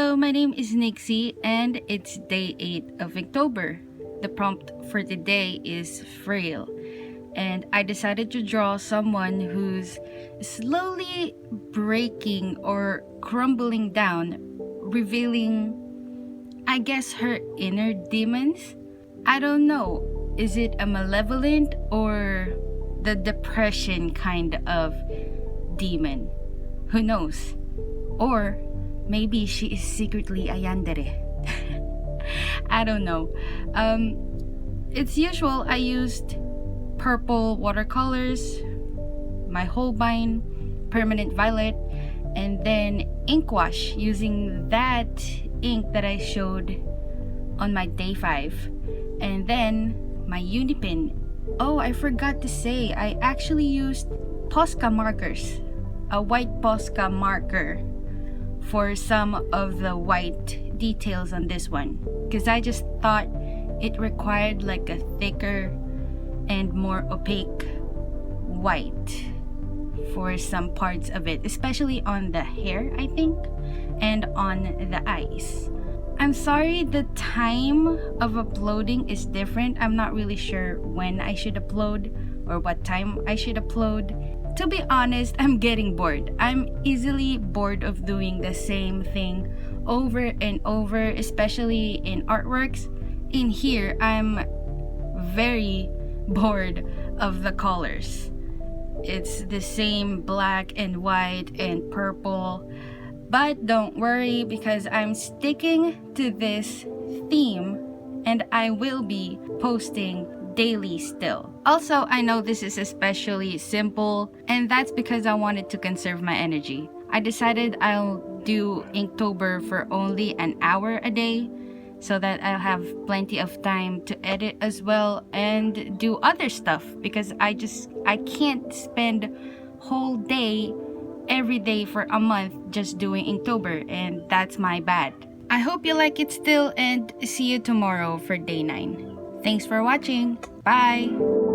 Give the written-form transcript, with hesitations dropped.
Hello, my name is Nixie and it's day 8 of Inktober. The prompt for today is Frail, and I decided to draw someone who's slowly breaking or crumbling down, revealing, I guess, her inner demons. I don't know, is it a malevolent or the depression kind of demon? Who knows? Or maybe she is secretly a yandere. I don't know. It's usual I used purple watercolors, my Holbein permanent violet, and then ink wash using that ink that I showed on my day 5, and then my Unipin. Oh, I forgot to say, I actually used Posca markers, a white Posca marker for some of the white details on this one, because I just thought it required like a thicker and more opaque white for some parts of it, especially on the hair, I think, and on the eyes. I'm sorry the time of uploading is different. I'm not really sure when I should upload or what time I should upload. To be honest, I'm getting bored. I'm easily bored of doing the same thing over and over, especially in artworks. In here, I'm very bored of the colors. It's the same black and white and purple. But don't worry, because I'm sticking to this theme and I will be posting daily still. Also, I know this is especially simple, and that's because I wanted to conserve my energy. I decided I'll do Inktober for only an hour a day so that I'll have plenty of time to edit as well and do other stuff, because I can't spend whole day every day for a month just doing Inktober, and that's my bad. I hope you like it still, and see you tomorrow for day 9. Thanks for watching. Bye!